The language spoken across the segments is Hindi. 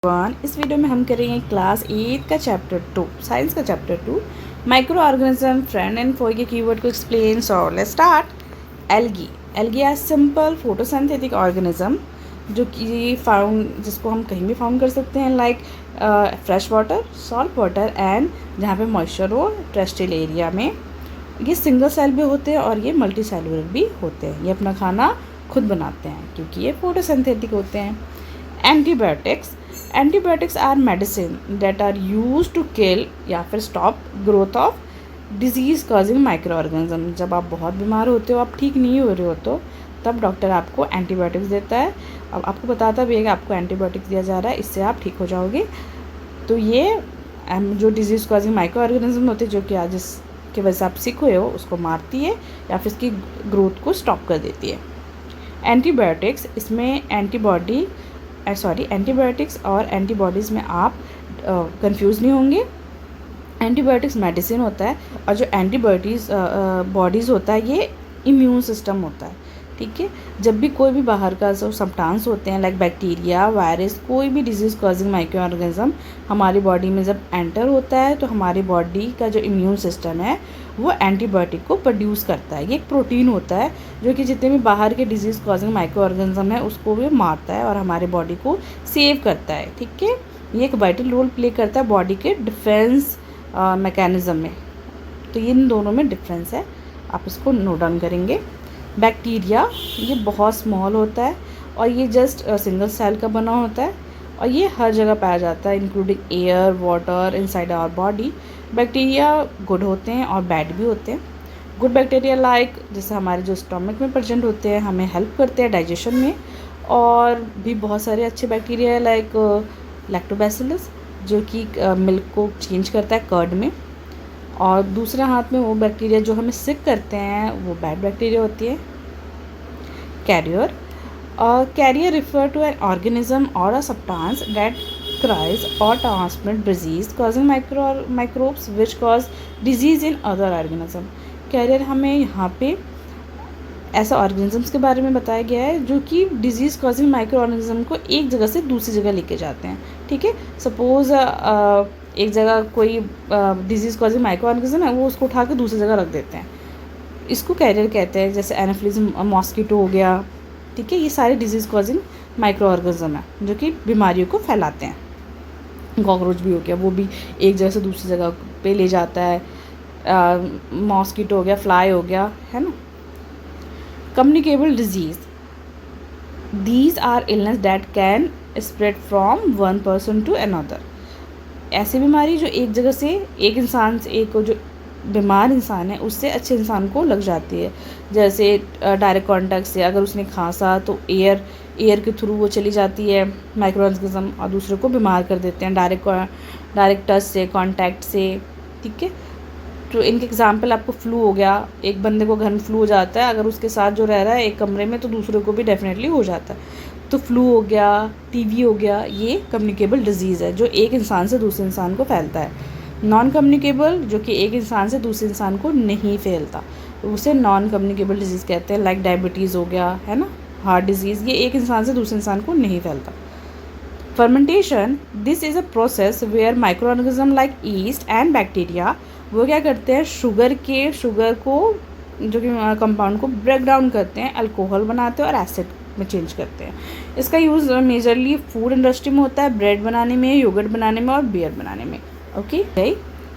वन इस वीडियो में हम करेंगे क्लास 8 का चैप्टर 2 साइंस का chapter 2 microorganism friend and foe के कीवर्ड को explain. So let's start. Algae algae are simple photosynthetic organism जो कि फाउंड जिसको हम कहीं भी फाउंड कर सकते हैं like fresh water, salt water and जहाँ पे मॉइस्चर हो टेरेस्ट्रियल एरिया में। ये सिंगल सेल भी होते हैं और ये मल्टी सेलुलर भी होते हैं। ये अपना खाना खुद बनाते हैं क्योंकि ये फोटोसिंथेटिक होते हैं। Antibiotics are medicine that are use to kill या फिर stop growth of disease causing micro organism. जब आप बहुत बीमार होते हो, आप ठीक नहीं हो रहे हो, तो तब डॉक्टर आपको एंटीबायोटिक्स देता है। अब आपको बताता भी है कि आपको एंटीबायोटिक्स दिया जा रहा है, इससे आप ठीक हो जाओगे। तो ये जो डिजीज़ कॉजिंग माइक्रो ऑर्गेनिज्म होते हैं जो कि आज जिसकी वजह से आप सिक हुए हो उसको मारती है या फिर इसकी ग्रोथ को स्टॉप कर देती है। एंटीबायोटिक्स इसमें एंटीबायोटिक्स और एंटीबॉडीज़ में आप कंफ्यूज नहीं होंगे। एंटीबायोटिक्स मेडिसिन होता है और जो बॉडीज़ होता है ये इम्यून सिस्टम होता है। ठीक है, जब भी कोई भी बाहर का जो सब्सटेंस होते हैं लाइक बैक्टीरिया, वायरस, कोई भी डिजीज़ कॉजिंग माइक्रो ऑर्गेनिज्म हमारी बॉडी में जब एंटर होता है तो हमारी बॉडी का जो इम्यून सिस्टम है वो एंटीबायोटिक को प्रोड्यूस करता है। ये एक प्रोटीन होता है जो कि जितने भी बाहर के डिजीज़ कॉजिंग माइक्रो ऑर्गेनिज्म है उसको भी मारता है और हमारे बॉडी को सेव करता है। ठीक है, ये एक वाइटल रोल प्ले करता है बॉडी के डिफेंस मैकेनिज़्म में। तो इन दोनों में डिफरेंस है, आप इसको नोट डाउन करेंगे। बैक्टीरिया ये बहुत स्मॉल होता है और ये जस्ट सिंगल सेल का बना होता है और ये हर जगह पाया जाता है including air, water, inside our body. Bacteria good होते हैं और बैड भी होते हैं। गुड बैक्टीरिया लाइक जैसे हमारे जो स्टमक में प्रेजेंट होते हैं हमें हेल्प करते हैं डाइजेशन में। और भी बहुत सारे अच्छे बैक्टीरिया है लाइक लैक्टोबैसिलस जो कि मिल्क को चेंज करता है कर्ड में। और दूसरे हाथ में वो बैक्टीरिया जो हमें सिक करते हैं वो बैड बैक्टीरिया होती है। Carrier refer to an organism or a substance that cries or transmit disease causing microbes which cause disease in other organism। Carrier हमें यहाँ पे ऐसा ऑर्गेनिजम्स के बारे में बताया गया है जो कि डिजीज़ कॉजिंग माइक्रो ऑर्गेनिज्म को एक जगह से दूसरी जगह लेके जाते हैं। ठीक है, सपोज एक जगह कोई डिजीज़ कॉजिंग माइक्रो ऑर्गेनिज्म है वो उसको उठा के दूसरी जगह रख देते हैं, इसको कैरियर कहते हैं। जैसे एनाफिलिस मॉस्किटो हो गया। ठीक है, ये सारे डिजीज़ कॉजिंग माइक्रो ऑर्गेनिज्म है जो कि बीमारियों को फैलाते हैं। कॉकरोच भी हो गया, वो भी एक जगह से दूसरी जगह पे ले जाता है। मॉस्किटो हो गया, फ्लाई हो गया, है ना। Communicable disease these are illness that can spread from one person to another. ऐसी बीमारी जो एक जगह से एक इंसान से एक जो बीमार इंसान है उससे अच्छे इंसान को लग जाती है। जैसे डायरेक्ट कांटेक्ट से अगर उसने खांसा तो एयर के थ्रू वो चली जाती है माइक्रो ऑर्गेनिज्म और दूसरे को बीमार कर देते हैं डायरेक्ट टच से, कांटेक्ट से। ठीक है, तो इनके एग्जांपल आपको फ्लू हो गया, एक बंदे को घर में फ्लू हो जाता है, अगर उसके साथ जो रह रहा है एक कमरे में तो दूसरे को भी डेफिनेटली हो जाता है। तो फ्लू हो गया, टीबी हो गया, ये कम्युनिकेबल डिजीज़ है जो एक इंसान से दूसरे इंसान को फैलता है। नॉन कम्युनिकेबल जो कि एक इंसान से दूसरे इंसान को नहीं फैलता, उसे नॉन कम्युनिकेबल डिजीज़ कहते हैं। लाइक डायबिटीज़ हो गया, है ना, हार्ट डिजीज़, ये एक इंसान से दूसरे इंसान को नहीं फैलता। Fermentation this is a process where microorganism like yeast and bacteria वो क्या करते हैं, शुगर को जो कि कंपाउंड को ब्रेक डाउन करते हैं, अल्कोहल बनाते हैं और एसिड में चेंज करते हैं। इसका यूज़ मेजरली फूड इंडस्ट्री में होता है, ब्रेड बनाने में, योगर्ट बनाने में और बियर बनाने में। Okay,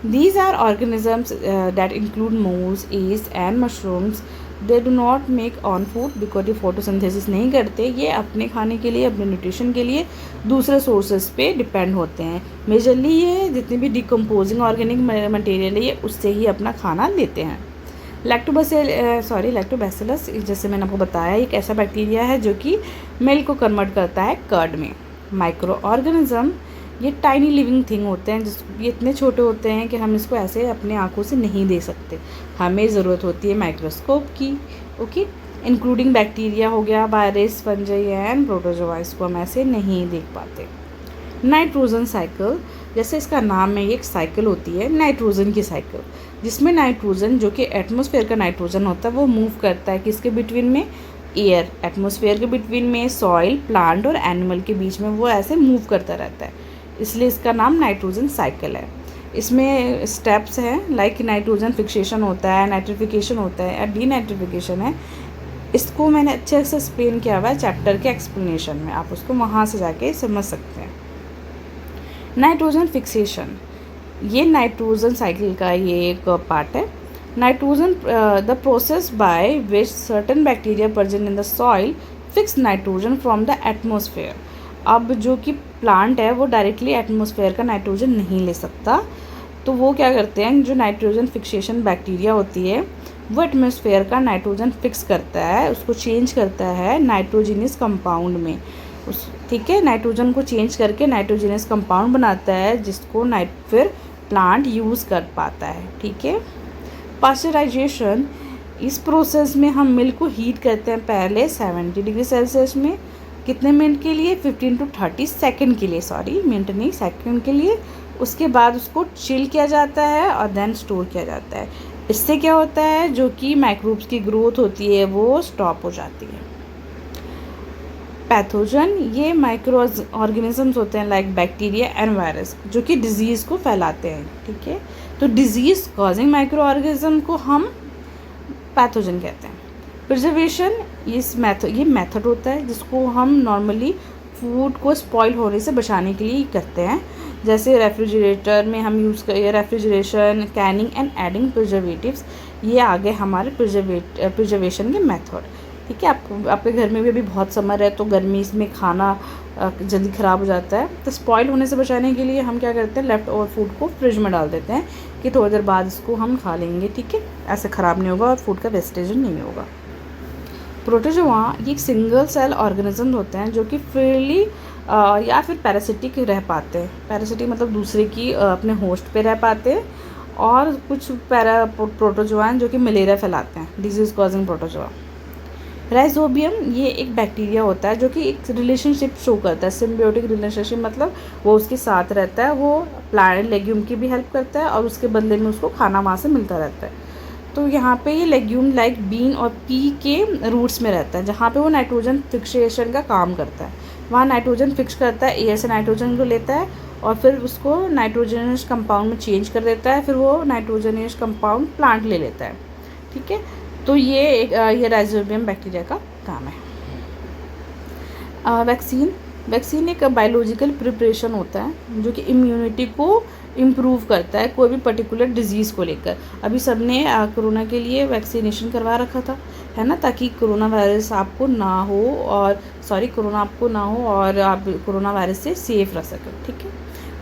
these are organisms that include moulds, yeast and mushrooms. They do not make on food because ये फोटोसिंथेसिस नहीं करते। ये अपने खाने के लिए, अपने न्यूट्रिशन के लिए दूसरे सोर्सेज पे डिपेंड होते हैं। मेजरली ये जितनी भी डिकम्पोजिंग ऑर्गेनिक मटेरियल है ये उससे ही अपना खाना लेते हैं। लैक्टोबैसिलस जैसे मैंने आपको बताया एक ऐसा बैक्टीरिया है जो कि मिल्क को कन्वर्ट करता है कर्ड में। माइक्रो ऑर्गेनिज्म ये टाइनी लिविंग थिंग होते हैं ये इतने छोटे होते हैं कि हम इसको ऐसे अपने आँखों से नहीं देख सकते, हमें ज़रूरत होती है माइक्रोस्कोप की। ओके, इंक्लूडिंग बैक्टीरिया हो गया, वायरस, फंजाई एंड प्रोटोजोआ, इसको हम ऐसे नहीं देख पाते। नाइट्रोजन साइकिल जैसे इसका नाम है, ये एक साइकिल होती है नाइट्रोजन की साइकिल, जिसमें नाइट्रोजन जो कि एटमॉस्फेयर का नाइट्रोजन होता है वो मूव करता है किसके बिटवीन में, एयर, एटमॉस्फेयर के बिटवीन में, सॉइल, प्लांट और एनिमल के बीच में वो ऐसे मूव करता रहता है, इसलिए इसका नाम नाइट्रोजन साइकिल है। इसमें स्टेप्स हैं लाइक नाइट्रोजन फिक्सेशन होता है, नाइट्रिफिकेशन होता है, डीनाइट्रिफिकेशन है। इसको मैंने अच्छे से एक्सप्लेन किया हुआ है चैप्टर के एक्सप्लेनेशन में, आप उसको वहाँ से जाके समझ सकते हैं। नाइट्रोजन फिक्सेशन, ये नाइट्रोजन साइकिल का ये एक पार्ट है। Nitrogen the process by which certain bacteria present in the soil fix nitrogen from the atmosphere. अब जो कि प्लांट है वो डायरेक्टली एटमॉस्फेयर का नाइट्रोजन नहीं ले सकता, तो वो क्या करते हैं, जो नाइट्रोजन फिक्सेशन बैक्टीरिया होती है वो एटमॉस्फेयर का नाइट्रोजन फिक्स करता है, उसको चेंज करता है नाइट्रोजिनस कंपाउंड में। ठीक है, नाइट्रोजन को चेंज करके नाइट्रोजिनस कंपाउंड बनाता है, जिसको फिर प्लांट यूज़ कर पाता है। ठीक है, पास्चराइजेशन, इस प्रोसेस में हम मिल्क को हीट करते हैं पहले 70 डिग्री सेल्सियस में, कितने मिनट के लिए, 15 to 30 सेकेंड के लिए, सॉरी मिनट नहीं सेकेंड के लिए। उसके बाद उसको चिल किया जाता है और देन स्टोर किया जाता है। इससे क्या होता है, जो कि माइक्रोब्स की ग्रोथ होती है वो स्टॉप हो जाती है। पैथोजन, ये माइक्रो ऑर्गेनिजम्स होते हैं लाइक बैक्टीरिया एंड वायरस, जो कि डिजीज़ को फैलाते हैं। ठीक है, तो डिजीज़ कॉजिंग माइक्रो ऑर्गेनिज्म को हम पैथोजन कहते हैं। प्रिजर्वेशन, ये मेथड होता है जिसको हम नॉर्मली फूड को स्पॉइल होने से बचाने के लिए करते हैं। जैसे रेफ्रिजरेटर में हम यूज़ करिए refrigeration, Canning and adding preservatives, ये आ गए हमारे प्रिजर्वेशन के मेथड। ठीक है, आपके घर में भी अभी बहुत समर है तो गर्मी इसमें खाना जल्दी ख़राब हो जाता है, तो स्पॉइल होने से बचाने के लिए हम क्या करते हैं, लेफ़्ट ओवर फूड को फ्रिज में डाल देते हैं कि थोड़ी देर बाद इसको हम खा लेंगे। ठीक है, ऐसे ख़राब नहीं होगा और फूड का वेस्टेज नहीं होगा। प्रोटोजोआ, ये एक सिंगल सेल ऑर्गेनिज्म होते हैं जो कि फ्रीली या फिर पैरासिटिक रह पाते हैं। पैरासिटिक मतलब दूसरे की अपने होस्ट पे रह पाते हैं, और कुछ प्रोटोजोआ हैं जो कि मलेरिया फैलाते हैं, डिजीज़ कॉजिंग प्रोटोजोआ। राइजोबियम, ये एक बैक्टीरिया होता है जो कि एक रिलेशनशिप शो करता है, सिम्बियोटिक रिलेशनशिप, मतलब वो उसके साथ रहता है, वो प्लांट लेग्यूम की भी हेल्प करता है और उसके बदले में उसको खाना वहाँ से मिलता रहता है। तो यहाँ पे ये लेग्यूम लाइक बीन और पी के रूट्स में रहता है, जहाँ पे वो नाइट्रोजन फिक्सेशन का काम करता है। वहाँ नाइट्रोजन फिक्स करता है, एयर से नाइट्रोजन को लेता है और फिर उसको नाइट्रोजनस कंपाउंड में चेंज कर देता है, फिर वो नाइट्रोजनस कंपाउंड प्लांट ले लेता है। ठीक है, तो ये राइजोबियम बैक्टीरिया का काम है। वैक्सीन एक बायोलॉजिकल प्रिपरेशन होता है जो कि इम्यूनिटी को इम्प्रूव करता है कोई भी पर्टिकुलर डिजीज़ को लेकर। अभी सबने कोरोना के लिए वैक्सीनेशन करवा रखा था, है ना, ताकि कोरोना वायरस आपको ना हो और कोरोना आपको ना हो और आप कोरोना वायरस से सेफ़ रह सकें। ठीक है,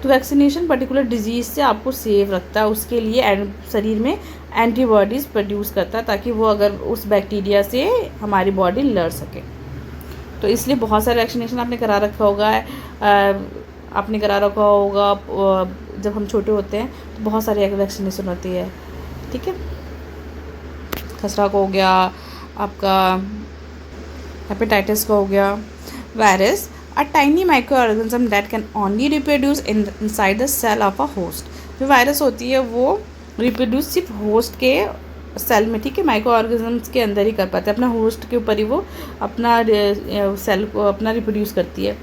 तो वैक्सीनेशन पर्टिकुलर डिजीज़ से आपको सेफ रखता है, उसके लिए शरीर में एंटीबॉडीज़ प्रोड्यूस करता है ताकि वो अगर उस बैक्टीरिया से हमारी बॉडी लड़ सके। तो इसलिए बहुत सारे वैक्सीनेशन आपने करा रखा होगा जब हम छोटे होते हैं तो बहुत सारी वैक्सीनेशन होती है। ठीक है, खसरा का हो गया, आपका हेपेटाइटिस का हो गया। Virus, a tiny microorganism that can only reproduce inside the cell of a host। जो वायरस होती है वो रिप्रोड्यूस सिर्फ होस्ट के सेल में, ठीक है, माइक्रो ऑर्गेनिजम्स के अंदर ही कर पाते हैं, अपना होस्ट के ऊपर ही वो अपना सेल को अपना रिप्रोड्यूस करती है।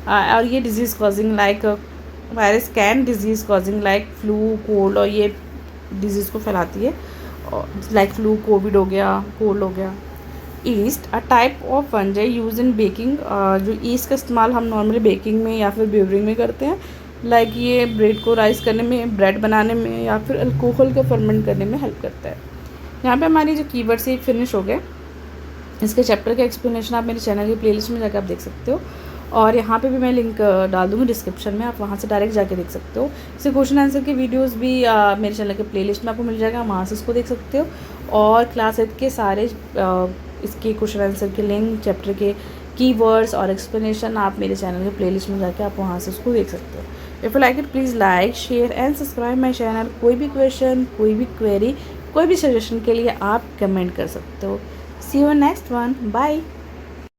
और ये disease causing like virus can disease causing like flu, cold, और ये डिजीज़ को फैलाती है, लाइक फ्लू, कोविड हो गया, कोल्ड हो गया। East, a type of fungi use in baking, जो ईस्ट का इस्तेमाल हम नॉर्मली बेकिंग में या फिर ब्यूरिंग में करते हैं, लाइक ये ब्रेड को राइस करने में, ब्रेड बनाने में या फिर अल्कोहल को फर्मेंट करने में हेल्प करता है। यहाँ पे हमारी जो कीवर्ड्स है फिनिश हो गए। इसके चैप्टर का एक्सप्लेनेशन आप मेरे चैनल की प्लेलिस्ट में जाकर आप देख सकते हो, और यहाँ पे भी मैं लिंक डाल दूँगी डिस्क्रिप्शन में, आप वहाँ से डायरेक्ट जाके देख सकते हो। इससे क्वेश्चन आंसर के वीडियोस भी मेरे चैनल के प्लेलिस्ट में आपको मिल जाएगा, वहाँ से इसको देख सकते हो। और क्लास 8 के सारे इसके क्वेश्चन आंसर के लिंक, चैप्टर के कीवर्ड्स और एक्सप्लेनेशन आप मेरे चैनल के प्लेलिस्ट में जाके आप वहाँ से उसको देख सकते हो। If you like it please like, share and subscribe my channel. कोई भी क्वेश्चन, कोई भी क्वेरी, कोई भी सजेशन के लिए आप कमेंट कर सकते हो। सी यू नेक्स्ट वन, बाय।